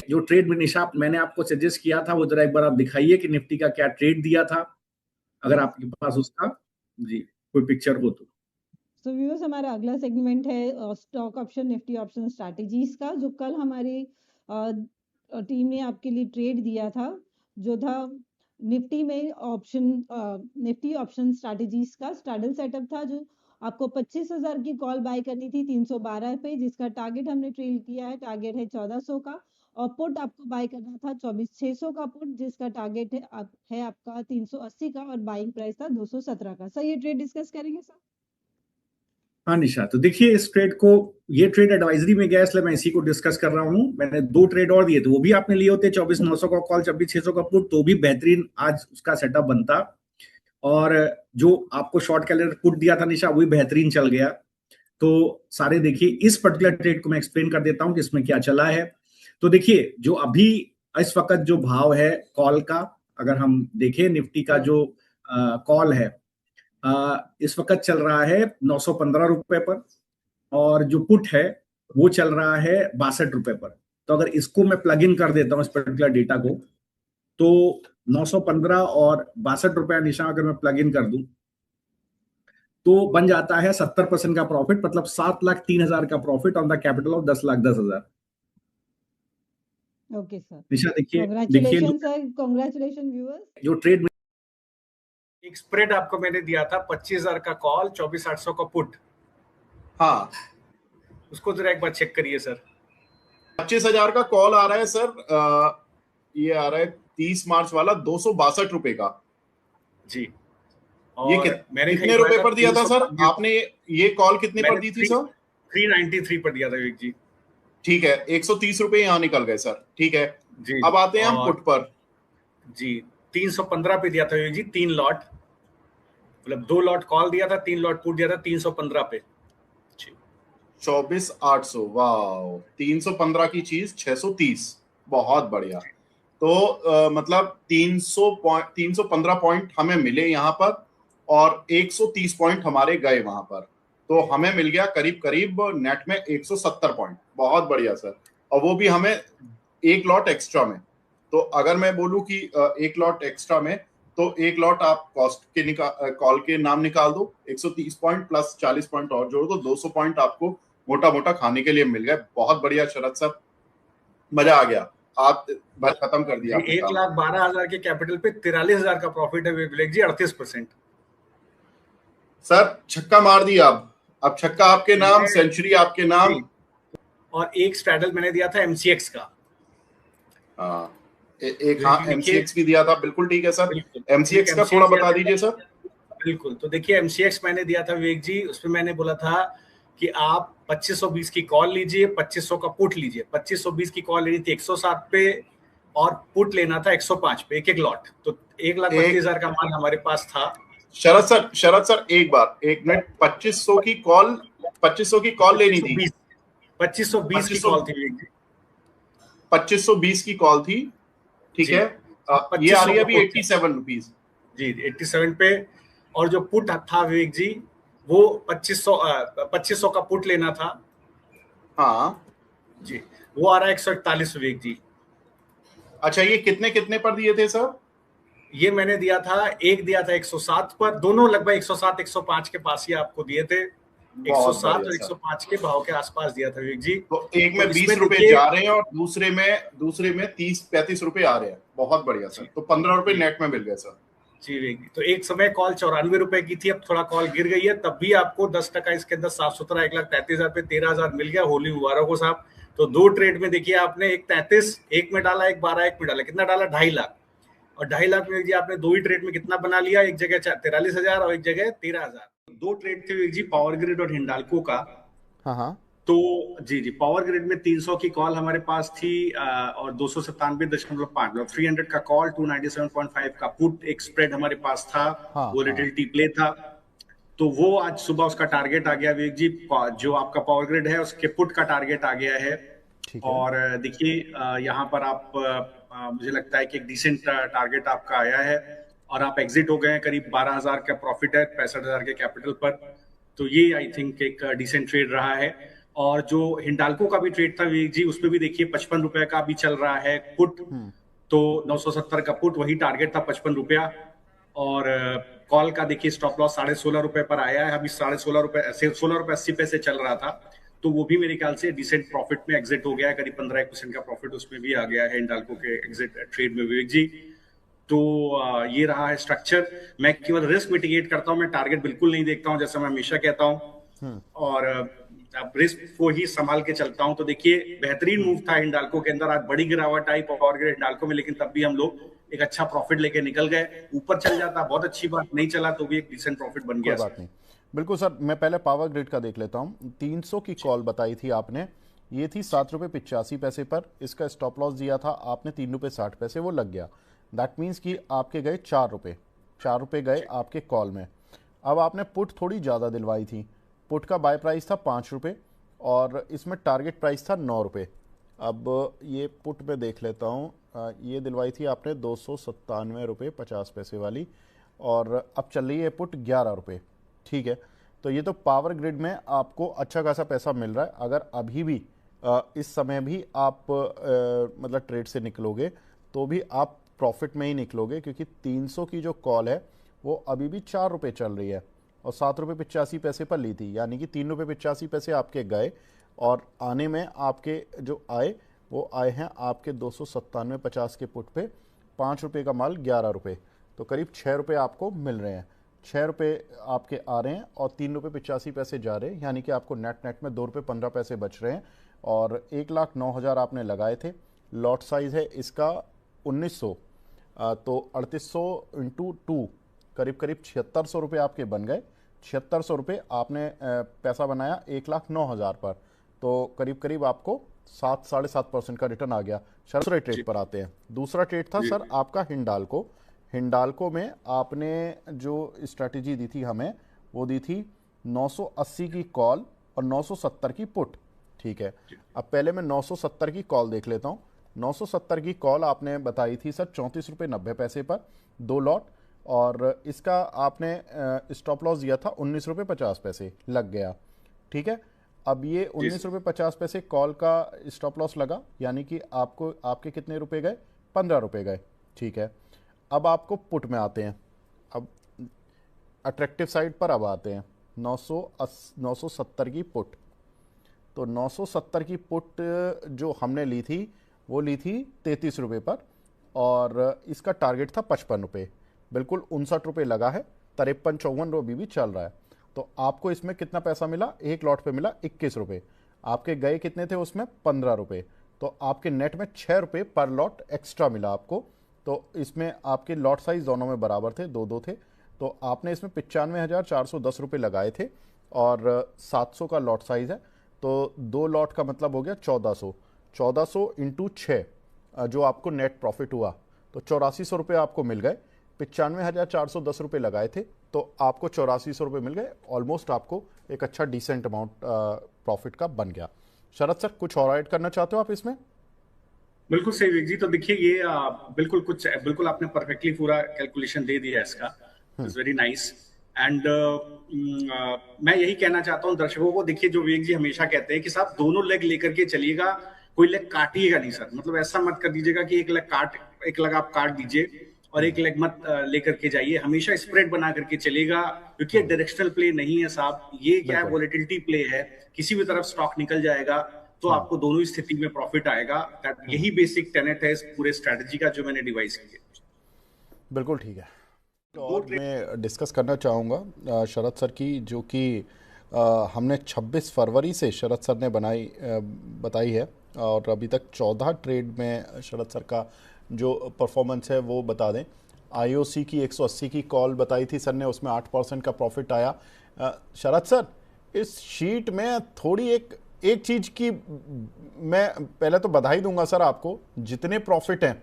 जो ट्रेड में निशा मैंने आपको सजेस्ट किया था वो जरा एक बार आप दिखाइए कि निफ्टी का क्या ट्रेड दिया था, अगर आपके पास उसका जी कोई पिक्चर हो तो। तो व्यूअर्स, हमारा अगला सेगमेंट है stock option Nifty option strategies का, जो कल हमारी टीम ने आपके लिए ट्रेड दिया था, जो था निफ्टी में निफ्टी ऑप्शन स्ट्रैटेजीज का स्ट्रैडल सेटअप था, जो आपको 25,000 की कॉल बाय करनी थी 312 पे, जिसका टारगेट हमने ट्रेल किया है, टारगेट है 1400 का। और पुट आपको बाय करना था 24,600 का पुट, जिसका टारगेट है आपका 380 का, और बाइंग प्राइस था 217 का। सर, ये ट्रेड डिस्कस करेंगे सर? हाँ निशा, तो देखिए इस ट्रेड को, ये ट्रेड एडवाइजरी में गया इसलिए मैं इसी को डिस्कस कर रहा हूँ। मैंने 2 ट्रेड और दिए थे, वो भी आपने लिए होते, 24,900 का कॉल 26,600 का पुट, तो भी बेहतरीन आज उसका सेटअप बनता। और जो आपको शॉर्ट कैलेंडर पुट दिया था निशा, वो भी बेहतरीन चल गया। तो सारे देखिए, इस पर्टिकुलर ट्रेड को मैं एक्सप्लेन कर देता हूं कि इसमें क्या चला है। तो देखिए, जो अभी इस वक्त जो भाव है कॉल का, अगर हम देखें निफ्टी का जो कॉल है, इस वक्त चल रहा है 915 रुपए पर, और जो पुट है वो चल रहा है 62 रुपए पर। तो अगर इसको मैं प्लग इन कर देता हूं इस पर्टिकुलर डेटा को, तो 915 और 62 रुपया निशा अगर मैं प्लग इन कर दूं, तो बन जाता है 70% का प्रॉफिट, मतलब 7,03,000 का profit on the capital of 10,10,000। Okay sir, Nisha देखिए, कांग्रेचुलेशन सर, कांग्रेचुलेशन व्यूअर्स। जो ट्रेड में एक स्प्रेड आपको मैंने दिया था 25,000 का कॉल, 24,800 का पुट। हाँ, उसको जरा एक बार चेक करिए सर। 25,000 का कॉल आ रहा है सर, ये आ रहा है 30 मार्च वाला 262 रुपए का जी। और ये कितने रुपए पर दिया था सर आपने? ये कॉल कितने पर दी थी सर? 393 पर दिया था विवेक जी। ठीक है, 130 रुपए यहाँ निकल गए सर। ठीक है जी। अब आते हैं हम पुट पर। जी, 315 पे दिया था विवेक जी, 3 लॉट, मतलब 2 लॉट कॉल दिया था, 3 लॉट पुट दिया था 315 पे। 24,800, वाह, 315 की चीज 630, बहुत बढ़िया। तो मतलब 315 पॉइंट हमें मिले यहाँ पर, और 130 पॉइंट हमारे गए वहां पर, तो हमें मिल गया करीब करीब नेट में 170 पॉइंट। बहुत बढ़िया सर, और वो भी हमें 1 लॉट एक्स्ट्रा में। तो अगर मैं बोलूं कि 1 लॉट एक्स्ट्रा में, तो 1 लॉट आप कॉस्ट के कॉल के नाम निकाल दो, 130 पॉइंट प्लस 40 पॉइंट और जोड़ दो, 200 पॉइंट आपको मोटा मोटा खाने के लिए मिल गए। बहुत बढ़िया शरद सर, मजा आ गया, आप खत्म कर दिया। 1,12,000 के कैपिटल पे 43,000 का प्रॉफिट है विवेक जी, 38%। सर छक्का मार दिया, अब छक्का आपके नाम, सेंचुरी आपके नाम। और एक स्ट्रैडल मैंने दिया था एमसीएक्स का। हाँ, एमसीएक्स भी दिया था, बिल्कुल ठीक है सर। एमसीएक्स का थोड़ा बता दीजिए सर। बिल्कुल, तो देखिए एमसीएक्स मैंने दिया था विवेक जी, उसमें मैंने बोला था कि आप 2520 की कॉल लीजिए, 2500 का पुट लीजिए। 2520 की कॉल लेनी थी 107 पे, और पुट लेना था 105 पे, एक लॉट। तो 1,32,000 का माल हमारे पास था। शरद सर एक मिनट, 2500 की कॉल लेनी थी। 2520 की कॉल थी, 2520 की कॉल थी, ठीक है। ये आ रही है अभी 87 रुपीज जी, 87 पे। और जो पुट था विवेक जी, वो 2500 का पुट लेना था। हाँ जी, वो आ रहा है 141 विवेक जी। अच्छा, ये कितने कितने पर दिए थे सर? ये मैंने दिया था, एक दिया था 107 पर, दोनों लगभग 107 105 के पास ही आपको दिए थे। 107 और 105 के भाव के आसपास दिया था विवेक जी। तो एक में 20 रुपए जा रहे हैं और दूसरे में 30-35 रुपए आ रहे हैं। बहुत बढ़िया सर, तो 15 रुपए नेट में मिल गए सर। जी विवेक जी, तो एक समय कॉल 94 रुपए की थी, अब थोड़ा कॉल गिर गई है, तब भी आपको 10% इसके अंदर साफ सुथरा 1,33,000 पे 13,000 मिल गया। होली मुबारक हो साहब। तो 2 ट्रेड में देखिए आपने, एक 33 एक में डाला, एक 12 एक में डाला, कितना डाला? 2.5 लाख। और 2.5 लाख में जी आपने 2 ही ट्रेड में कितना बना लिया? एक जगह 43,000 और एक जगह 13,000। 2 ट्रेड थे जी, पावर ग्रिड और हिंडाल्को का। हाँ। तो जी, पावर ग्रिड में 300 की कॉल हमारे पास थी, और 297.5, मतलब 300 का कॉल, 297.5 का पुट, एक स्प्रेड हमारे पास था। वोलेटिलिटी प्ले था। तो वो आज सुबह उसका टारगेट आ गया विवेक जी, जो आपका पावर ग्रिड है उसके पुट का टारगेट आ गया है। और देखिए यहाँ पर आप, मुझे लगता है कि एक डिसेंट टारगेट आपका आया है, और आप एग्जिट हो गए हैं। करीब 12,000 का प्रॉफिट है 65,000 के कैपिटल पर। तो ये आई थिंक एक डिसेंट ट्रेड रहा है। और जो हिंडाल्को का भी ट्रेड था विवेक जी, उसमें भी देखिए 55 रुपए का भी चल रहा है पुट। तो 970 का पुट, वही टारगेट था 55 रुपया। और कॉल का देखिए स्टॉप लॉस 16.5 रुपए पर आया है, अभी 16.80 रुपए चल रहा था। तो वो भी मेरे ख्याल से डिसेंट प्रॉफिट में एग्जिट हो गया है, करीब 15% का प्रॉफिट उसमें भी आ गया है हिंडाल्को के एग्जिट ट्रेड में विवेक जी। तो ये रहा है स्ट्रक्चर। मैं केवल रिस्क मिटिगेट करता हूं, मैं टारगेट बिल्कुल नहीं देखता हूं, जैसा मैं हमेशा कहता हूं। और अब रिस्क को ही संभाल के चलता हूं। तो देखिए बेहतरीन मूव था हिंडाल्को के अंदर, आज बड़ी गिरावट आई पावर ग्रिड हिंडाल्को में, लेकिन तब भी हम लोग एक अच्छा प्रॉफिट लेके निकल गए। ऊपर चल जाता बहुत अच्छी बात, नहीं चला तो भी एक डिसेंट प्रॉफिट बन कोई गया। बात नहीं, बिल्कुल सर। मैं पहले पावर ग्रिड का देख लेता हूँ। 300 की कॉल बताई थी आपने, ये थी 7.85 रुपए पर। इसका स्टॉप लॉस दिया था आपने 3.60 रुपए, वो लग गया। दैट मीन्स कि आपके गए 4 रुपए गए आपके कॉल में। अब आपने पुट थोड़ी ज़्यादा दिलवाई थी। पुट का बाय प्राइस था 5 रुपये और इसमें टारगेट प्राइस था 9 रुपये। अब ये पुट में देख लेता हूँ, ये दिलवाई थी आपने 297.50 रुपये वाली, और अब चल रही है पुट 11 रुपये। ठीक है, तो ये तो पावर ग्रिड में आपको अच्छा खासा पैसा मिल रहा है। अगर अभी भी इस समय भी आप मतलब ट्रेड से निकलोगे तो भी आप प्रॉफिट में ही निकलोगे, क्योंकि 300 की जो कॉल है वो अभी भी 4 रुपये चल रही है और 7.85 रुपये पर ली थी, यानी कि 3.85 रुपये आपके गए और आने में आपके जो आए वो आए हैं आपके 297.50 के पुट पे। 5 रुपये का माल 11 रुपये, तो करीब 6 रुपये आपको मिल रहे हैं। 6 रुपये आपके आ रहे हैं और 3.85 रुपये जा रहे हैं, यानी कि आपको नेट में 2.15 रुपये बच रहे हैं। और 1,09,000 आपने लगाए थे। लॉट साइज़ है इसका 1900, तो 3800 इंटू 2 करीब 7600 रुपये आपके बन गए। 7600 रुपये आपने पैसा बनाया 1,09,000 पर, तो करीब आपको 7-7.5% का रिटर्न आ गया। दूसरे ट्रेड पर आते हैं। दूसरा ट्रेड था सर आपका हिंडाल्को में आपने जो स्ट्रैटेजी दी थी हमें, वो दी थी 980 की कॉल और 970 की पुट। ठीक है, अब पहले मैं 970 की कॉल देख लेता हूँ। 970 की कॉल आपने बताई थी सर 34.90 रुपये पर 2 लॉट, और इसका आपने स्टॉप लॉस दिया था 19.50 रुपये, लग गया। ठीक है, अब ये 19.50 रुपये कॉल का स्टॉप लॉस लगा, यानी कि आपको आपके कितने रुपए गए? 15 रुपये गए। ठीक है, अब आपको पुट में आते हैं। अब अट्रैक्टिव साइड पर अब आते हैं 970 की पुट। तो 970 की पुट जो हमने ली थी वो ली थी 33 रुपये पर, और इसका टारगेट था 55 रुपये। बिल्कुल 59 रुपये लगा है, 53-54 रुपये भी चल रहा है। तो आपको इसमें कितना पैसा मिला? एक लॉट पे मिला 21 रुपये। आपके गए कितने थे उसमें? 15 रुपये। तो आपके नेट में 6 रुपये पर लॉट एक्स्ट्रा मिला आपको। तो इसमें आपके लॉट साइज दोनों में बराबर थे, 2-2 थे। तो आपने इसमें 95,410 रुपये लगाए थे और 700 का लॉट साइज है, तो 2 लॉट का मतलब हो गया 1400। 1400 इंटू 6 जो आपको नेट प्रॉफिट हुआ, तो 8400 रुपये आपको मिल गए। 95,410 रुपये लगाए थे, तो आपको 8400 रुपये मिल गए। ऑलमोस्ट आपको एक अच्छा डिसेंट अमाउंट प्रॉफिट का बन गया। शरद सर, कुछ और ऐड करना चाहते हो आप इसमें? बिल्कुल सही विवेक जी। तो देखिए ये बिल्कुल आपने परफेक्टली पूरा कैलकुलेशन दे दिया इसका। It's very nice. एंड मैं यही कहना चाहता हूँ दर्शकों को, देखिए जो विवेक जी हमेशा कहते हैं कि साहब दोनों लेग लेकर के चलिएगा, कोई लेग काटिएगा नहीं सर। मतलब ऐसा मत कर दीजिएगा कि एक लेग आप काट दीजिए और एक लेग मत लेकर के जाइए। हमेशा स्प्रेड बना करके चलेगा, क्योंकि डायरेक्शनल प्ले नहीं है साहब, ये क्या है, वोलेटिलिटी प्ले है। किसी भी तरफ स्टॉक निकल जाएगा तो आपको दोनों ही स्थिति में प्रॉफिट आएगा। यही बेसिक टेनेट है इस पूरे स्ट्रेटजी का जो मैंने डिवाइस किया। बिल्कुल ठीक है। और मैं डिस्कस करना चाहूँगा शरद सर की, जो कि हमने 26 फरवरी से शरद सर ने बताई है, और अभी तक 14 ट्रेड में शरद सर का जो परफॉर्मेंस है वो बता दें। आईओसी की 180 की कॉल बताई थी सर ने, उसमें 8% का प्रॉफिट आया। शरद सर, इस शीट में थोड़ी एक चीज़ की मैं पहले तो बधाई दूंगा सर आपको, जितने प्रॉफिट हैं।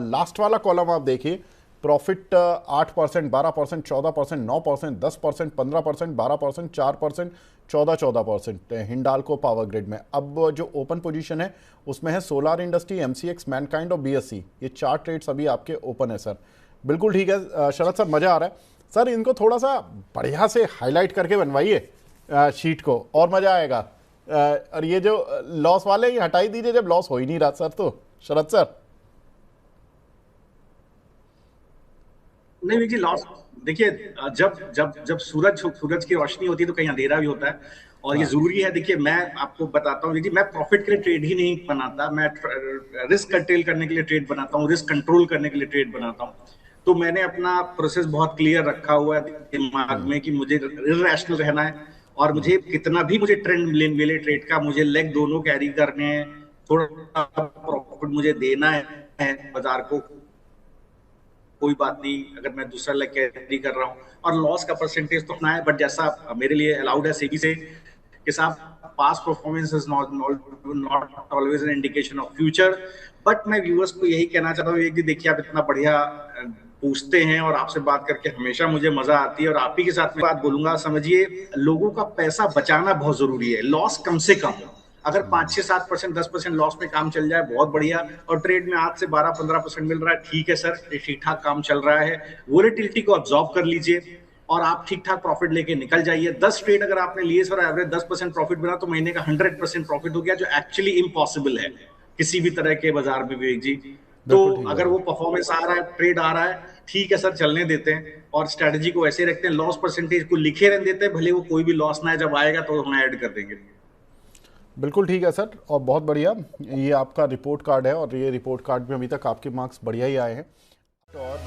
लास्ट वाला कॉलम आप देखिए, प्रॉफिट 8%, 12%, 14%, 9%, 10%, 15%, 12%, 4%, 14% हिंडाल्को पावर ग्रिड में। अब जो ओपन पोजीशन है उसमें है सोलार इंडस्ट्री, एमसीएक्स, मैनकाइंड और बीएससी। ये 4 ट्रेड्स अभी आपके ओपन है सर। बिल्कुल ठीक है शरद सर, मज़ा आ रहा है सर। इनको थोड़ा सा बढ़िया से हाईलाइट करके बनवाइए शीट को, और मज़ा आएगा। और ये जो लॉस वाले ये हटा ही दीजिए जब लॉस हो ही नहीं रहा सर, तो शरद सर। नहीं जी, लॉस देखिए, जब जब जब सूरज की रोशनी होती है तो कहीं अंधेरा भी होता है, और ये हाँ। जरूरी है। देखिए, मैं आपको बताता हूँ जी, मैं प्रॉफिट के लिए ट्रेड ही नहीं बनाता, मैं रिस्क कंट्रोल करने के लिए ट्रेड बनाता हूँ, रिस्क कंट्रोल करने के लिए ट्रेड बनाता हूँ। तो मैंने अपना प्रोसेस बहुत क्लियर रखा हुआ है दिमाग में कि मुझे इररेशनल रहना है, और मुझे कितना भी मुझे ट्रेंड मिले ट्रेड का, मुझे लेग दोनों कैरी करने हैं, थोड़ा प्रॉफिट मुझे देना है बाजार को, कोई बात नहीं अगर मैं दूसरा लेग कैरी कर रहा हूँ, और लॉस का परसेंटेज तो अपना है, बट जैसा मेरे लिए अलाउड है सेबी से कि साहब past performance is not always an indication of future. But मैं व्यूअर्स को यही कहना चाहता हूँ कि देखिए, आप इतना बढ़िया पूछते हैं और आपसे बात करके हमेशा मुझे मजा आती है, और आप ही के साथ में बात बोलूंगा। समझिए, लोगों का पैसा बचाना बहुत जरूरी है, लॉस कम से कम। अगर 5-6-7%, 10% लॉस में काम चल जाए बहुत बढ़िया, और ट्रेड में आज से 12-15% मिल रहा है, ठीक है सर, ठीक ठाक काम चल रहा है। वोलेटिलिटी को ऑब्जॉर्व कर लीजिए और आप ठीक ठाक प्रॉफिट लेके निकल जाइए। 10 ट्रेड अगर आपने लिए सर, एवरेज 10% प्रॉफिट बना, तो महीने का 100% प्रॉफिट हो गया, जो एक्चुअली इम्पॉसिबल है किसी भी तरह के बाजार में, विवेक जी। तो बिल्कुल ठीक अगर है। वो परफॉर्मेंस आ रहा है, ट्रेड आ रहा है, ठीक है सर, चलने देते हैं, और स्ट्रेटजी को ऐसे रखते हैं, लॉस परसेंटेज को लिखे रहने देते हैं, भले वो कोई भी लॉस ना है, जब आएगा तो हम ऐड कर देंगे। बिल्कुल ठीक है सर, और बहुत बढ़िया। ये आपका रिपोर्ट कार्ड है, और ये रिपोर्ट कार्ड में अभी तक आपके मार्क्स बढ़िया ही आए हैं। और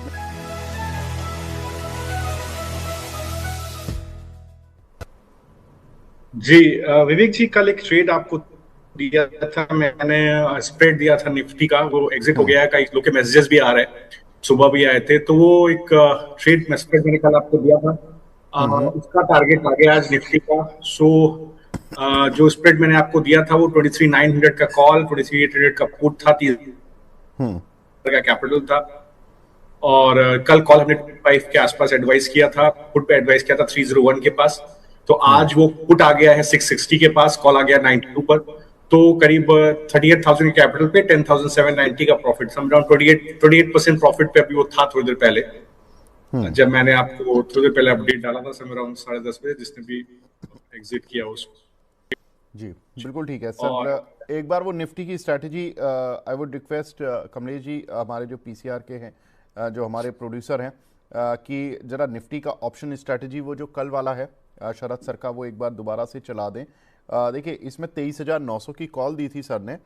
जी विवेक जी, कल एक ट्रेड आपको दिया था मैंने, स्प्रेड दिया था निफ्टी का, वो एग्जिट हो गया है, कई लोग के मैसेजेस भी आ रहे हैं, सुबह भी आए थे। तो वो एक ट्रेड में स्प्रेड मैंने कल आपको दिया था, उसका टारगेट आ गया आज निफ्टी का। सो जो स्प्रेड मैंने आपको दिया था वो 23,900 का कॉल, 23,800 का पुट था, 30 का कैपिटल था, और कल कॉल हमने 5 के आसपास एडवाइस किया था, पुट पे एडवाइस किया था 301 के पास। तो आज वो पुट आ गया है 660 के पास, कॉल आ गया 92 पर। तो करीब 38,000 के कैपिटल पे 10,790 का प्रॉफिट, समझाओ 28% प्रॉफिट पे अभी वो था थोड़ी देर पहले, जब मैंने आपको थोड़ी देर पहले अपडेट डाला था, समय अराउंड 10:30 बजे, जिसने भी एग्जिट किया उसको। जी बिल्कुल ठीक है और सर। एक बार वो निफ्टी की strategy, I would request Kamlesh ji, हमारे जो पीसीआर के हैं, जो हमारे प्रोड्यूसर हैं, कि ज़रा निफ्टी का ऑप्शन स्ट्रैटेजी वो जो कल वाला है शरद सर का, वो एक बार दोबारा से चला दें। देखिए, इसमें 23,900 की कॉल दी थी सर ने।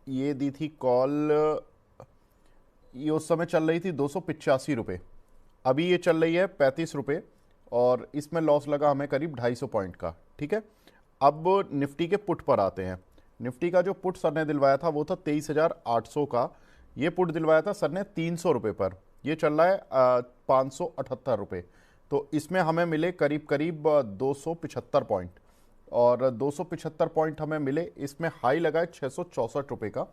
ये दी थी कॉल, ये उस समय चल रही थी 285 रुपये, अभी ये चल रही है 35 रुपये, और इसमें लॉस लगा हमें करीब 250 पॉइंट का। ठीक है, अब निफ्टी के पुट पर आते हैं। निफ्टी का जो पुट सर ने दिलवाया था वो था 23,800 का, ये पुट दिलवाया था सर ने 300 रुपये पर, ये चल रहा है 578 रुपये। तो इसमें हमें मिले करीब करीब 275 पॉइंट, और 275 पॉइंट हमें मिले। इसमें हाई लगा है 664 रुपये का,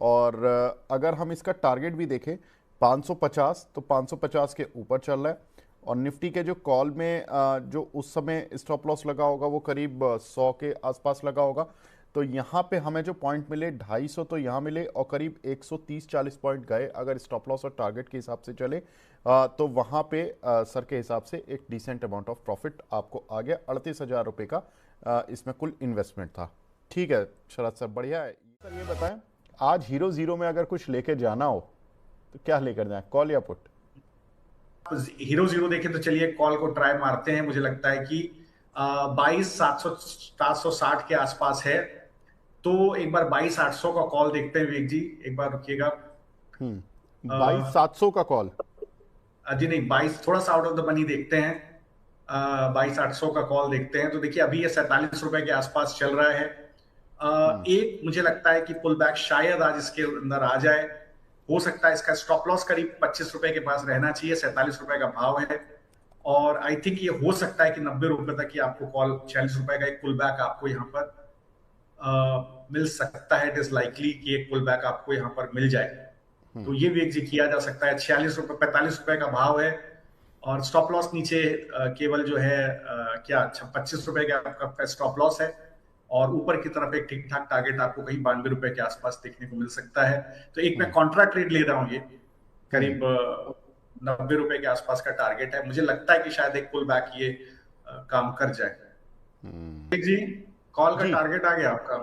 और अगर हम इसका टारगेट भी देखें 550, तो 550 के ऊपर चल रहा है। और निफ्टी के जो कॉल में जो उस समय स्टॉप लॉस लगा होगा वो करीब 100 के आसपास लगा होगा। तो यहाँ पे हमें जो पॉइंट मिले 250 तो यहाँ मिले, और करीब 130-40 पॉइंट गए अगर स्टॉप लॉस और टारगेट के हिसाब से चले, तो वहाँ पे सर के हिसाब से एक डिसेंट अमाउंट ऑफ प्रॉफिट आपको आ गया। 38,000 रुपये का इसमें कुल इन्वेस्टमेंट था। ठीक है शरद सर, बढ़िया है सर। ये बताएं, आज हीरो जीरो में अगर कुछ लेकर जाना हो तो क्या लेकर जाए, कॉल या पुट? हीरो जीरो देखें तो चलिए कॉल को ट्राई मारते हैं। मुझे लगता है कि 22,760 के आसपास है, तो एक बार 22,800 का कॉल देखते हैं। विवेक जी एक बार रुकिएगा। 22,700 का कॉल? जी नहीं, 22 थोड़ा सा आउट ऑफ द मनी देखते हैं। 22,800 का कॉल देखते हैं। तो देखिए, अभी ये 47 रुपए के आसपास चल रहा है। एक मुझे लगता है कि पुल बैक शायद आज इसके अंदर आ जाए, हो सकता है। इसका स्टॉप लॉस करीब 25 रुपए के पास रहना चाहिए, 47 रुपए का भाव है, और आई थिंक ये हो सकता है कि 90 रुपए तक ही आपको कॉल, 46 रुपए का एक पुल बैक आपको यहाँ पर मिल सकता है। इट इज लाइकली कि एक पुल बैक आपको यहाँ पर मिल जाए, तो ये भी एग्जिट किया जा सकता है। 46 रुपए 45 रुपए का भाव है, और स्टॉप लॉस नीचे केवल जो है क्या 25 रुपए का आपका स्टॉप लॉस है, और ऊपर की तरफ एक ठीक ठाक टारगेट आपको कहीं 92 रुपए के आसपास देखने को मिल सकता है। तो एक मैं कॉन्ट्रैक्ट ट्रेड ले रहा हूँ, ये करीब 90 रुपए के आसपास का टारगेट है। मुझे लगता है कि शायद एक पुल बैक ये काम कर जाए। जी कॉल का जी। टारगेट आ गया आपका।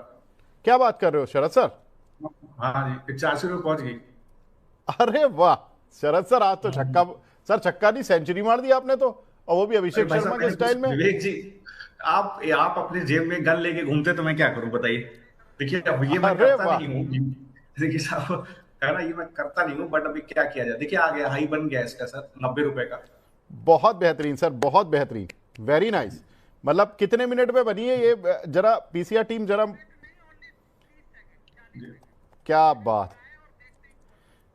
क्या बात कर रहे हो शरद सर? हाँ जी, 85 रुपये पहुंच गई। अरे वाह शरद सर, आज तो छक्का, सर छक्का नहीं सेंचुरी मार दी आपने तो, और वो भी अरे अभिषेक भाई शर्मा साहब, के मैंने स्टाइल कुछ, में। विवेक जी, आप अपने जेब में गन लेके घूमते तो मैं क्या करूं बताइए। देखिए अब ये मैं अरे करता वाह, नहीं हूँ। देखिए साहब, है ना, ये मैं करता नहीं हूँ, बट अभी क्या किया जाए। देखिए आ गया, हाई बन गया इसका सर, 90 रुपए का। बहुत बेहतरीन सर, बहुत बेहतरीन, वेरी नाइस। मतलब कितने मिनट में बनी है ये, जरा पीसीआर टीम जरा, क्या बात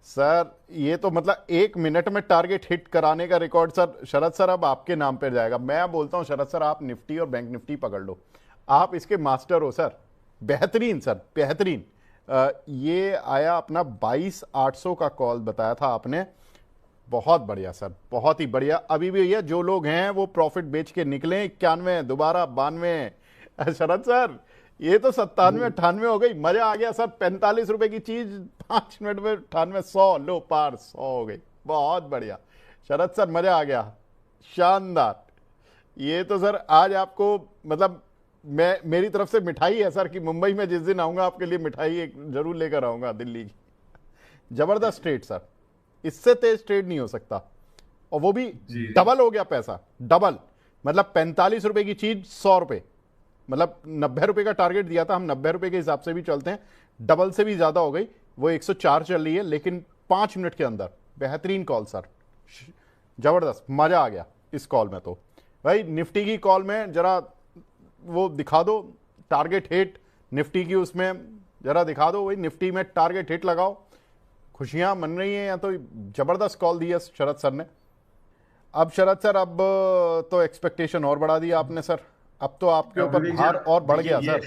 सर, ये तो मतलब 1 मिनट में टारगेट हिट कराने का रिकॉर्ड सर, शरद सर अब आपके नाम पर जाएगा। मैं बोलता हूं शरद सर, आप निफ्टी और बैंक निफ्टी पकड़ लो, आप इसके मास्टर हो सर। बेहतरीन सर, बेहतरीन। ये आया अपना 22,800 का कॉल बताया था आपने, बहुत बढ़िया सर, बहुत ही बढ़िया। अभी भी ये जो लोग हैं वो प्रॉफिट बेच के निकले, 91 दोबारा 92। शरद सर ये तो 97 98 हो गई, मजा आ गया सर। 45 रुपए की चीज 5 मिनट में 98, 100 लो पार, 100 हो गई, बहुत बढ़िया शरद सर, मजा आ गया, शानदार। ये तो सर आज आपको मतलब मेरी तरफ से मिठाई है सर, कि मुंबई में जिस दिन आऊंगा आपके लिए मिठाई एक जरूर लेकर आऊंगा दिल्ली की। जबरदस्त ट्रेड सर, इससे तेज ट्रेड नहीं हो सकता, और वो भी डबल हो गया पैसा, डबल। मतलब 45 रुपए की चीज 100 रुपए, मतलब 90 रुपए का टारगेट दिया था, हम 90 रुपए के हिसाब से भी चलते हैं, डबल से भी ज्यादा हो गई। वो 104 चल रही है, लेकिन 5 मिनट के अंदर। बेहतरीन कॉल सर, जबरदस्त, मजा आ गया इस कॉल में। तो भाई निफ्टी की कॉल में जरा वो दिखा दो टारगेट हिट, निफ्टी की उसमें जरा दिखा दो, वही निफ्टी में टारगेट हिट लगाओ, खुशियां मन रही हैं। या तो जबरदस्त कॉल दी है शरद सर ने। अब शरद सर, अब तो एक्सपेक्टेशन और बढ़ा दिया आपने सर, अब तो आपके ऊपर भार और बढ़ गया सर।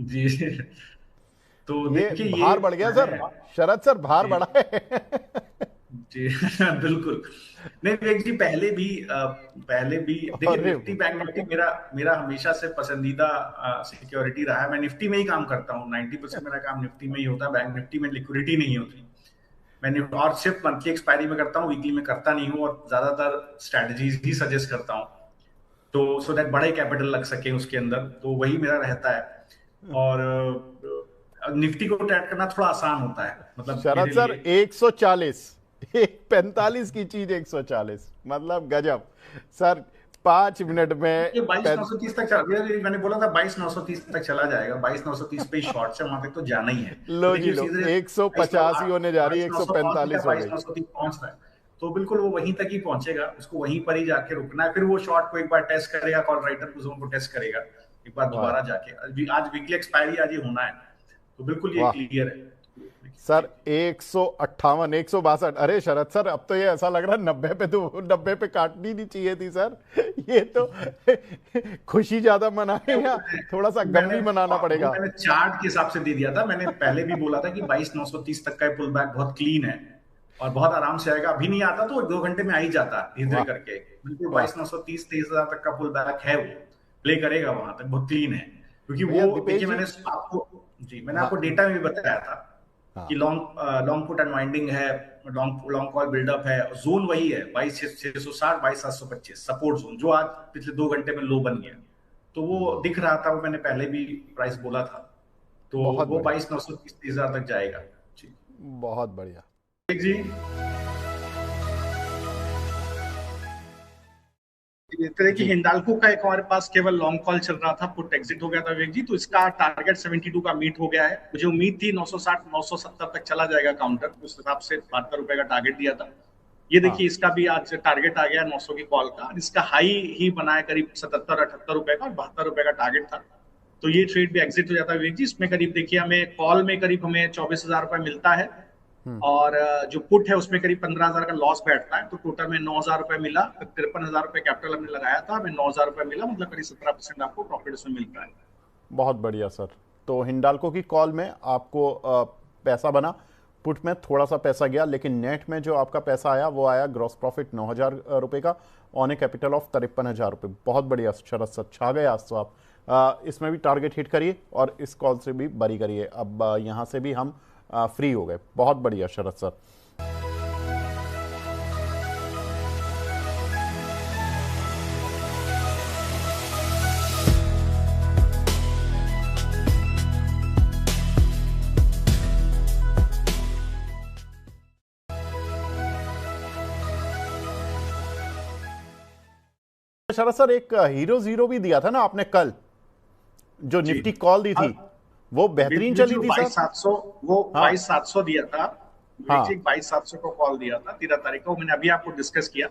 जी, तो ये देखिए भार बढ़ गया सर, शरद सर भार बढ़ा है। जी बिल्कुल। नहीं विवेक जी, पहले भी देखिए, निफ्टी बैंक निफ्टी मेरा हमेशा से पसंदीदा सिक्योरिटी रहा है। मैं निफ्टी में ही काम करता हूँ, 90% मेरा काम निफ्टी में ही होता है। बैंक निफ्टी में लिक्विडिटी नहीं होती। मैं और सिर्फ मंथली एक्सपायरी में करता हूँ, वीकली में करता नहीं हूँ, और ज्यादातर स्ट्रेटजीज ही सजेस्ट करता हूँ, तो सो दैट बड़े कैपिटल लग सके उसके अंदर, तो वही मेरा रहता है। और निफ्टी को ट्रेड करना थोड़ा आसान होता है, मतलब शरद सर 140, 45 की चीज 140, मतलब गजब सर। 5 मिनट में 22,930 तक चला, मैंने बोला था 22,930 तक चला जाएगा। 22,930 पे शॉर्ट से वहां तक तो जाना ही है। लो जी लो, 150 ही होने जा रही है, 145 हो गई। 22,930 पहुंच रहा है, तो बिल्कुल वो वहीं तक ही पहुंचेगा, उसको वहीं पर ही जाके रुकना है। फिर वो शॉर्ट को एक बार टेस्ट करेगा, कॉल राइटर को जोन को टेस्ट करेगा एक बार दोबारा जाके। आज वीकली एक्सपायरी आज ही होना है, तो बिल्कुल ये क्लियर है सर। 158, 162। अरे शरद सर, अब तो ये ऐसा लग रहा है 90 पे, तो 90 पे काटनी नहीं चाहिए थी सर। ये तो खुशी ज्यादा मनाए या थोड़ा सा गम भी मनाना पड़ेगा। मैंने चार्ट के हिसाब से दे दिया था। मैंने पहले भी बोला था कि 22,930 तक का पुल बैक बहुत क्लीन है और बहुत आराम से आएगा। अभी नहीं आता तो 2 घंटे में आ ही जाता धीरे करके। बिल्कुल 22,930 23,000 तक का पुल बैक है, वो प्ले करेगा वहां तक, बहुत क्लीन है। क्योंकि वो देखिए, मैंने आपको डेटा में भी बताया था कि लॉन्ग पुट अनवाइंडिंग है, लॉन्ग कॉल बिल्डअप है, जोन वही है 22,660 22,725 सपोर्ट जोन, जो आज पिछले 2 घंटे में लो बन गया। तो वो दिख रहा था, वो मैंने पहले भी प्राइस बोला था, तो वो 22,930 30,000 तक जाएगा जी। बहुत बढ़िया जी। देखिए हिंडाल्को का एक हमारे पास केवल लॉन्ग कॉल चल रहा था, पुट एग्जिट हो गया था विवेक जी, तो इसका टारगेट 72 का मीट हो गया है। मुझे उम्मीद थी 960 970 तक चला जाएगा काउंटर, उस हिसाब से 72 रुपए का टारगेट दिया था। ये देखिए इसका भी आज टारगेट आ गया 900 की कॉल का। इसका हाई ही बनाया करीब 77-78 रुपए का, और 72 रुपए का टारगेट था। तो ये ट्रेड भी एग्जिट हो जाता है विवेक जी। इसमें करीब देखिए हमें कॉल में करीब हमें 24,000 रुपए मिलता है, और जो पुट है उसमें करीब 15,000 का लॉस बैठता है। तो टोटल में 9,000 रुपए मिला, 53,000 रुपए कैपिटल हमने लगाया था, हमें 9,000 रुपए मिला, मतलब करीब 17% आपको प्रॉफिट उसमें मिलता है। बहुत बढ़िया सर। तो हिंडाल्को की कॉल में आपको पैसा बना, पुट में थोड़ा सा पैसा गया, लेकिन नेट में जो आपका पैसा आया वो आया ग्रॉस प्रॉफिट 9,000 रुपए का, ऑन ए कैपिटल ऑफ 53,000 रुपए। बहुत बढ़िया शरद सर, छा गए आज तो आप। इसमें भी टारगेट हिट करिए और इस कॉल से भी बरी करिए। अब यहाँ से भी हम फ्री हो गए। बहुत बढ़िया शरद सर। शरद सर एक हीरो जीरो भी दिया था ना आपने कल, जो जी। निफ्टी कॉल दी थी, वो बेहतरीन चली थी सर। 22,700, वो हाँ 22,700 दिया था। हाँ 22,700 को कॉल दिया था 13 तारीख को, मैंने अभी आपको डिस्कस किया।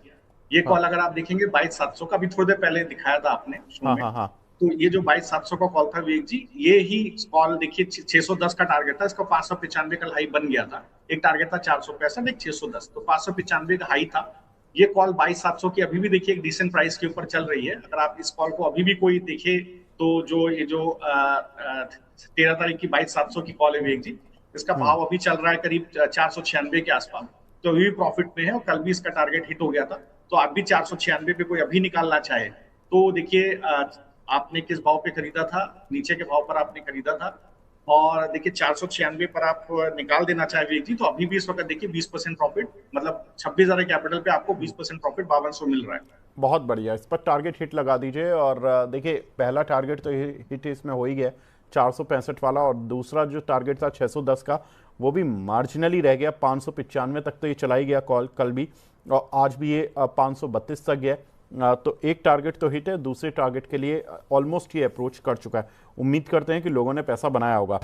ये हाँ कॉल अगर आप देखेंगे 22,700 का भी थोड़ी देर पहले दिखाया था आपने शो हाँ में। हाँ हाँ तो ये जो 22,700 का कॉल था विवेक जी, ये ही कॉल देखिए 610 का टारगेट था, इसका 595 का हाई बन गया था। एक टारगेट था 465, एक 610, तो 595 का हाई था। ये कॉल 22,700 की अभी भी देखिए एक डिसेंट प्राइस के ऊपर चल रही है। अगर आप इस कॉल को अभी भी कोई देखे तो जो ये जो 13 तारीख की 22,700 की कॉल है विवेक जी, इसका भाव अभी चल रहा है करीब 496 के आसपास। तो अभी भी प्रॉफिट में है और कल भी इसका टारगेट हिट हो गया था। तो आप भी 496 पे कोई अभी निकालना चाहे तो देखिए आपने किस भाव पे खरीदा था, नीचे के भाव पर आपने खरीदा था, और देखिए 496 पर आप निकाल देना चाहे विवेक जी, तो अभी भी इस वक्त देखिए 20% प्रॉफिट, मतलब 26,000 कैपिटल पे आपको 20% प्रॉफिट 5200 मिल रहा है। बहुत बढ़िया, इस पर टारगेट हिट लगा दीजिए। और देखिए पहला टारगेट तो हिट इसमें हो ही गया 465 वाला, और दूसरा जो टारगेट था 610 का वो भी मार्जिनली रह गया। 595 तक तो ये चला ही गया कॉल कल भी, और आज भी ये 532 तक गया। तो एक टारगेट तो हिट है, दूसरे टारगेट के लिए ऑलमोस्ट ये अप्रोच कर चुका है। उम्मीद करते हैं कि लोगों ने पैसा बनाया होगा।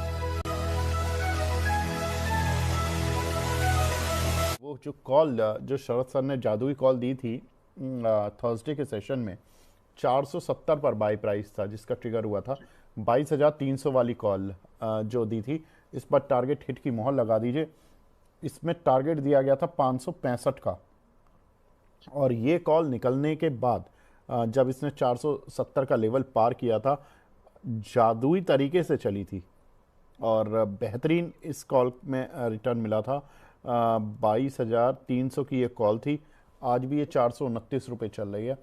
वो जो कॉल जो शरद सर ने जादुई कॉल दी थी थर्सडे के सेशन में, 470 पर बाई प्राइस था जिसका ट्रिगर हुआ था। 22,300 वाली कॉल जो दी थी, इस पर टारगेट हिट की मोहर लगा दीजिए। इसमें टारगेट दिया गया था 565 का, और ये कॉल निकलने के बाद जब इसने 470 का लेवल पार किया था, जादुई तरीके से चली थी और बेहतरीन इस कॉल में रिटर्न मिला था। 22,300 की ये कॉल थी, आज भी ये 429 रुपये चल रही है,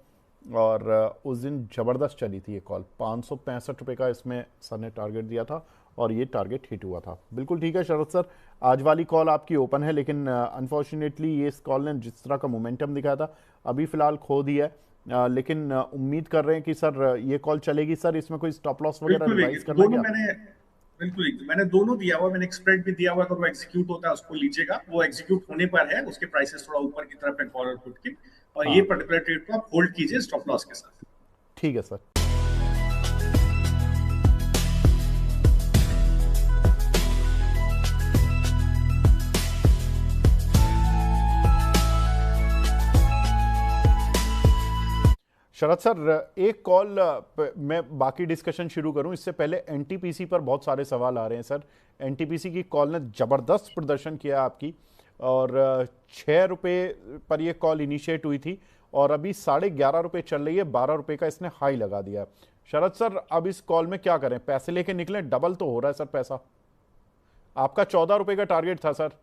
और उस दिन ज़बरदस्त चली थी ये कॉल। 565 रुपये का इसमें सर ने टारगेट दिया था और ये टारगेट हिट हुआ था। बिल्कुल ठीक है शरद सर, आज वाली कॉल आपकी ओपन है, लेकिन अनफॉर्चुनेटली ये इस कॉल ने जिस तरह का मोमेंटम दिखाया था अभी फ़िलहाल खो दिया है। लेकिन उम्मीद कर रहे हैं कि सर ये कॉल चलेगी। सर इसमें कोई स्टॉप लॉस वगैरह रिवाइज करना है क्या? बिल्कुल मैंने दोनों दिया हुआ, मैंने एक स्प्रेड भी दिया हुआ, अगर वो एग्जीक्यूट होता है उसको लीजिएगा। वो एग्जीक्यूट होने पर है, उसके प्राइसेस थोड़ा ऊपर की तरफ है कॉल और पुट के, और ये पर्टिकुलर ट्रेड को आप होल्ड कीजिए स्टॉप लॉस के साथ। ठीक है सर। शरद सर एक कॉल मैं बाकी डिस्कशन शुरू करूं इससे पहले एनटीपीसी पर बहुत सारे सवाल आ रहे हैं सर। एनटीपीसी की कॉल ने ज़बरदस्त प्रदर्शन किया आपकी, और 6 रुपये पर ये कॉल इनिशिएट हुई थी और अभी 11.5 रुपये चल रही है। 12 रुपये का इसने हाई लगा दिया। शरद सर अब इस कॉल में क्या करें? पैसे लेके निकलें? डबल तो हो रहा है सर पैसा। आपका 14 रुपये का टारगेट था सर।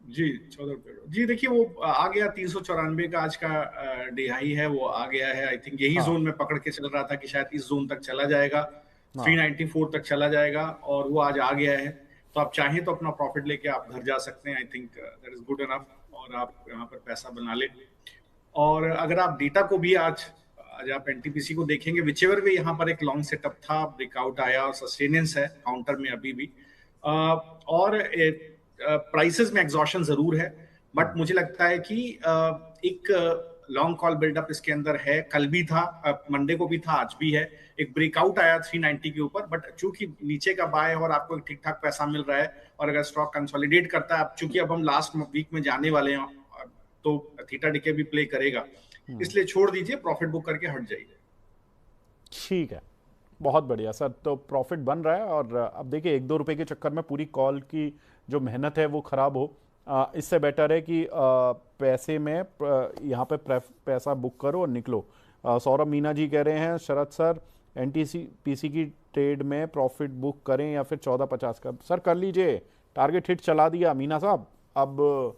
जी 14 रुपये जी, देखिए वो आ गया 394 का आज का डे हाई है, वो आ गया है। आई थिंक यही जोन में पकड़ के चल रहा था कि शायद इस जोन तक चला जाएगा, 394 तक चला जाएगा, और वो आज आ गया है। तो आप चाहें तो अपना प्रॉफिट लेके आप घर जा सकते हैं। I think that is good enough, और आप यहाँ पर पैसा बना ले। और अगर आप डेटा को भी आज आप एनटीपीसी को देखेंगे, विचेवर वे यहाँ पर एक लॉन्ग सेटअप था, ब्रेकआउट आया और सस्टेनेंस है काउंटर में अभी भी, और प्राइसेस में एग्जॉशन जरूर है, बट मुझे लगता है कि एक लॉन्ग कॉल बिल्डअप इसके अंदर है। कल भी था, मंडे को भी था, आज भी है। एक ब्रेकआउट आया 390 के ऊपर, बट चूंकि नीचे का बाय और आपको ठीक ठाक पैसा मिल रहा है, और अगर स्टॉक कंसोलिडेट करता है, चूंकि अब हम लास्ट वीक में जाने वाले हैं तो थीटा डिके भी प्ले करेगा, इसलिए छोड़ दीजिए, प्रॉफिट बुक करके हट जाइए। ठीक है, बहुत बढ़िया सर। तो प्रॉफिट बन रहा है, और अब देखिए 1-2 रुपए के चक्कर में पूरी कॉल की जो मेहनत है वो खराब हो। इससे बेटर है कि पैसे में यहाँ पे पैसा बुक करो और निकलो। सौरभ मीना जी कह रहे हैं शरद सर एनटीपीसी की ट्रेड में प्रॉफिट बुक करें या फिर 14.50 का? सर कर लीजिए, टारगेट हिट चला दिया मीना साहब, अब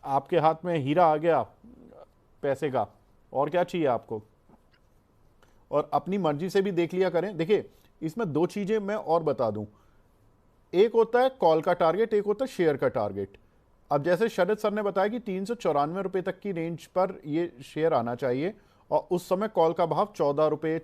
आपके हाथ में हीरा आ गया पैसे का, और क्या चाहिए आपको? और अपनी मर्जी से भी देख लिया करें। देखिए इसमें 2 चीज़ें मैं और बता दूं, एक होता है कॉल का टारगेट, एक होता है शेयर का टारगेट। अब जैसे शरद सर ने बताया कि 394 रुपये तक की रेंज पर ये शेयर आना चाहिए, और उस समय कॉल का भाव 14 रुपये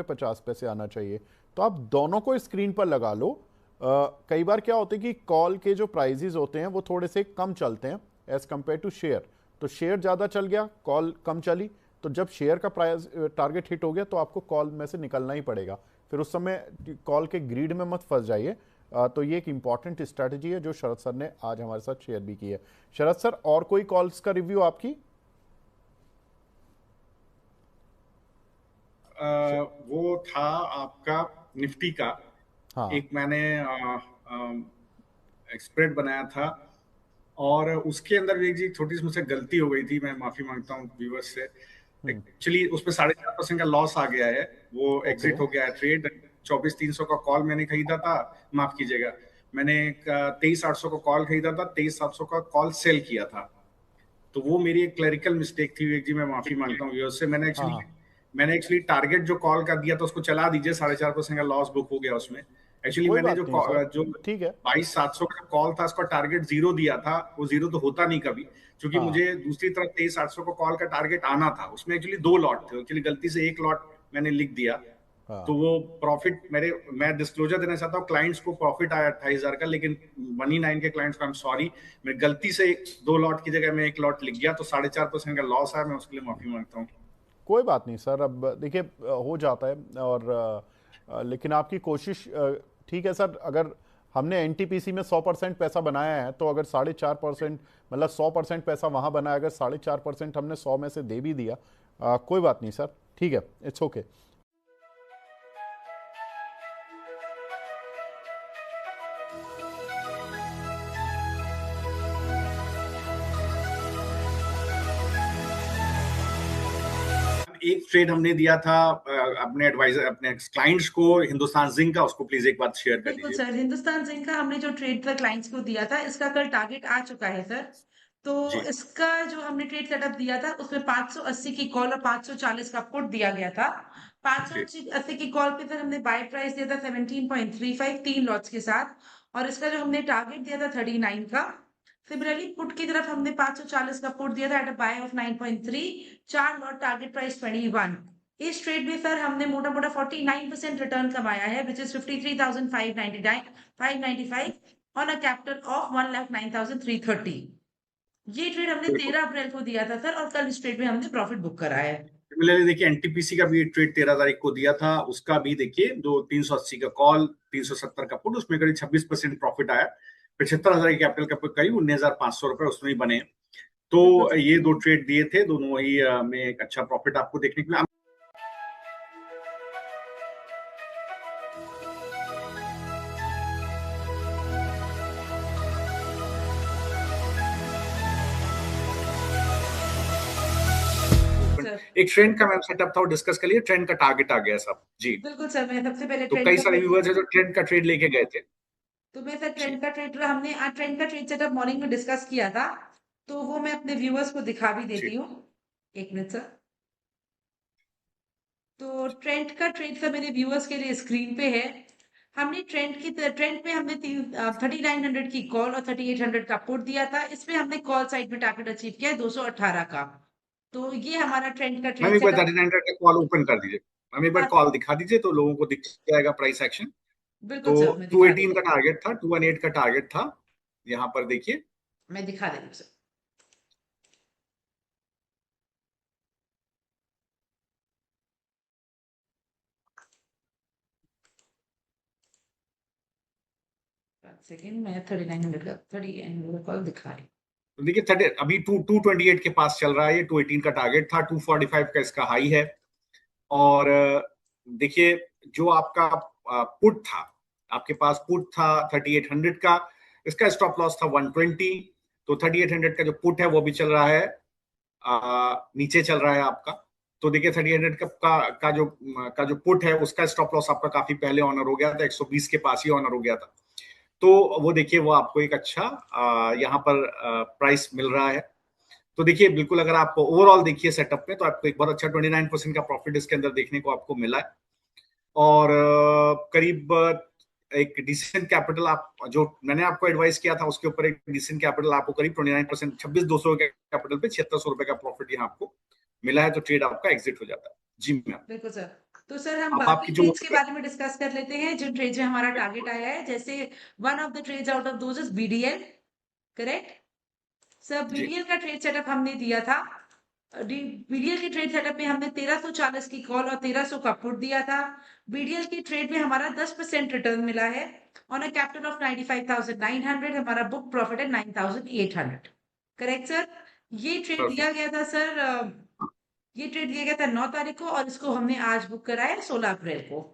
50 पैसे आना चाहिए। तो आप दोनों को स्क्रीन पर लगा लो। कई बार क्या होता है कि कॉल के जो प्राइजेज होते हैं वो थोड़े से कम चलते हैं एज कंपेयर टू शेयर, तो शेयर ज़्यादा चल गया, कॉल कम चली, तो जब शेयर का प्राइस टारगेट हिट हो गया तो आपको कॉल में से निकलना ही पड़ेगा, फिर उस समय कॉल के ग्रीड में मत फंस जाइए। तो ये एक इंपॉर्टेंट स्ट्रैटेजी है जो शरद सर ने आज हमारे साथ शेयर भी की है। शरद सर, और कोई कॉल्स का रिव्यू आपकी? वो था आपका निफ्टी का। हाँ। एक मैंने स्प्रेड बनाया था और उसके अंदर भी एक जी छोटी सी मुझसे गलती हो गई थी, मैं माफी मांगता हूँ व्यूअर्स से। एक्चुअली उसमें 4.5% का लॉस आ गया है, वो एग्जिट हो गया है ट्रेड। 24,300 का कॉल मैंने खरीदा था, माफ कीजिएगा, मैंने 23,800 का कॉल खरीदा था, 23,700 का कॉल सेल किया था। तो वो मेरी एक क्लरिकल मिस्टेक थी विवेक जी, मैं माफी मांगता हूँ व्यूअर्स से। मैंने एक्चुअली टारगेट जो कॉल का दिया था उसको चला दीजिए, 4.5% का लॉस बुक हो गया उसमें। एक्चुअली कोई मैंने बात नहीं सर, जो ठीक है। 22,700 का कॉल था उसका टारगेट 0 दिया था, वो 0 तो होता नहीं कभी, क्योंकि हाँ। मुझे दूसरी तरफ 23,800 का कॉल का टारगेट आना था। उसमें एक्चुअली 2 लॉट थे, एक्चुअली गलती से 1 लॉट मैंने लिख दिया। हाँ। तो वो प्रॉफिट मैं डिस्क्लोजर देना चाहता हूँ, क्लाइंट्स को प्रॉफिट आया 28,000 का, लेकिन मनी 9 के क्लाइंट्स को आई एम सॉरी, मैं गलती से 2 लॉट की जगह में 1 लॉट लिख गया, तो 4.5% का लॉस है, मैं उसके लिए माफी मांगता हूँ। कोई बात नहीं सर, अब देखिए हो जाता है। और लेकिन आपकी कोशिश ठीक है सर। अगर हमने एनटीपीसी में 100% पैसा बनाया है तो अगर 4.5%, मतलब 100% पैसा वहाँ बनाया, अगर 4.5% हमने 100 में से दे भी दिया, कोई बात नहीं सर, ठीक है, इट्स ओके। एक ट्रेड हमने दिया था अपने एडवाइजर, अपने क्लाइंट्स को, हिंदुस्तान जिंक का, उसको प्लीज एक बात शेयर कर बिल्कुल दीजिए। सर, हिंदुस्तान जिंक का हमने जो ट्रेड पर क्लाइंट्स को दिया था, इसका कल टारगेट आ चुका है सर। तो जी इसका जो हमने ट्रेड सेटअप दिया था उसमें 580 की कॉल और 540 का पुट दिया गया था। 580 की कॉल पे सर हमने बाय प्राइस दिया था 17.35 3 लॉट्स के साथ, और इसका जो हमने टारगेट दिया था 39 का। सिमिलरली पुट की तरफ हमने 540 का पुट दिया था at a buy of 9.3, 4 lot, target price 21। इस ट्रेड में सर हमने मोटा मोटा 49% रिटर्न कमाया है, which is 53,595 on a capital of 1,09,330। ये ट्रेड हमने 13 अप्रैल को दिया था सर, और कल इस ट्रेड में हमने प्रॉफिट बुक करा है। सिमिलरली देखिए एनटीपीसी का भी ट्रेड 13 तारीख को दिया था, उसका भी देखिए, जो 380 का कॉल, 370 का पुट, उसमें करीब 26% प्रॉफिट आया। 75,000 की कैपिटल का करीब 19,500 रुपए उसमें ही बने। तो ये 2 ट्रेड दिए थे, दोनों ही में एक अच्छा प्रॉफिट आपको देखने को मिला। एक ट्रेंड का मैम सेटअप था, वो डिस्कस कर लिए, ट्रेंड का टारगेट आ गया सब जी। बिल्कुल सर, मैं सबसे पहले तो कई सारे व्यूअर्स है जो ट्रेंड का ट्रेड लेके गए थे। तो मैं सर ट्रेंड का ट्रेड हमने आज ट्रेंड का ट्रेड सेटअप मॉर्निंग में डिस्कस किया था, तो वो मैं अपने व्यूअर्स को दिखा भी देती हूँ। एक मिनट सर। तो ट्रेंड का ट्रेड सर मेरे व्यूअर्स के लिए स्क्रीन पे है। हमने ट्रेंड पे हमने 3900 की कॉल और 3800 का पुट दिया था। इसमें हमने कॉल साइड में टारगेट अचीव किया है 218 का। तो ये हमारा ट्रेंड का मैम ट्रेड एक बार सेटअप। 3900 का कॉल ओपन कर दीजिए, मैम एक बार कॉल दिखा दीजिए तो लोगों को दिख जाएगा प्राइस एक्शन। बिल्कुल तो सर, मैं दिखा 218 का टारगेट था, 218 का टारगेट था, यहाँ पर देखिए। मैं दिखा देती हूँ सर। सेकंड मैं 3900 का 3900 कॉल दिखा रही हूँ। तो देखिए 30 अभी 228 के पास चल रहा है, ये 218 का टारगेट था, 245 का इसका हाई है। और देखिए जो आपका पुट था, आपके पास पुट था 3800 का, इसका स्टॉप लॉस था 120। तो 3800 का जो पुट है वो भी चल रहा है, नीचे चल रहा है आपका। तो देखिए 3800 का जो पुट है उसका स्टॉप लॉस आपका काफी पहले ऑनर हो गया था, 120 के पास ही ऑनर हो गया था। तो वो देखिए वो आपको एक अच्छा यहाँ पर प्राइस मिल रहा है। तो देखिए बिल्कुल अगर आप ओवरऑल देखिए सेटअप में, तो आपको एक बहुत अच्छा 29% का प्रॉफिट इसके अंदर देखने को आपको मिला है। और करीब एक डिसेंट कैपिटल, आप जो मैंने आपको एडवाइस किया था उसके ऊपर एक डिसेंट कैपिटल आपको करीब 29%, 26,200 के कैपिटल पे 7600 रुपए का प्रॉफिट यहाँ आपको मिला है। तो ट्रेड आपका एग्जिट हो जाता है जी मैम। बिल्कुल सर। तो सर हम आप बाकी आपकी जो ट्रेड्स के बारे में डिस्कस कर लेते हैं, जिन ट्रेड्स में हमारा टारगेट आया है। जैसे one of the trades out of those is BDL, correct sir. BDL का ट्रेड सेटअप हमने दिया था बीडीएल के ट्रेड सेटअप में हमने 1340 की कॉल और 1300 का पुट दिया था। बीडीएल की ट्रेड में हमारा 10% रिटर्न मिला है। ऑन अ कैपिटल ऑफ 95,900 हमारा बुक प्रॉफिट है 9,800। Correct sir? ये ट्रेड दिया गया था सर, ये ट्रेड दिया गया था 9 तारीख को और इसको हमने आज बुक कराया 16 अप्रैल को।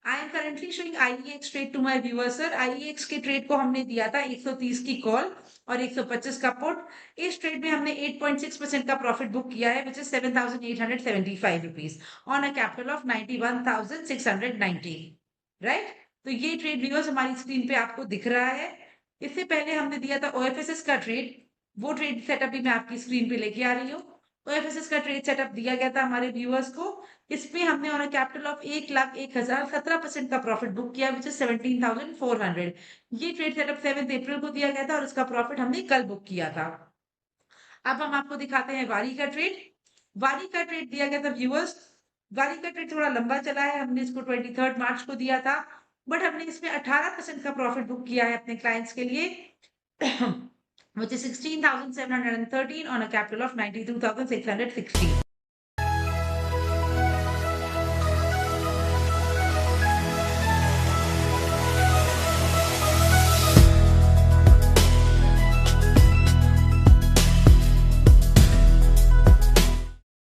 I am currently showing IEX trade to my viewers sir. IEX के ट्रेड को हमने दिया था 130 की कॉल और 125 का पुट। इस ट्रेड में हमने 8.6% का प्रॉफिट बुक किया है, which is 7,875 rupees on a capital of 91,690। Right? तो ये ट्रेड व्यूअर्स हमारी स्क्रीन पे आपको दिख रहा है। इससे पहले हमने दिया था OFSS का ट्रेड, वो ट्रेड सेटअप भी मैं आपकी स्क्रीन पे लेके आ रही हूँ। OFSS का ट्रेड सेटअप दिया गया था हमारे व्यूअर्स को। इसमें हमने ऑन अ कैपिटल ऑफ 1,01,000 17% का प्रॉफिट बुक किया, विच इज 17,400। ये ट्रेड सेटअप 7 अप्रैल को दिया गया था और इसका प्रॉफिट हमने कल बुक किया था। अब हम आपको दिखाते हैं वारी का ट्रेड। वारी का ट्रेड दिया गया था व्यूअर्स। वारी का ट्रेड थोड़ा लंबा चला है, हमने इसको 23 मार्च को दिया था, बट हमने इसमें 18% का प्रॉफिट बुक किया है अपने क्लाइंट्स के लिए, which is 16,713 on a capital of 92,660.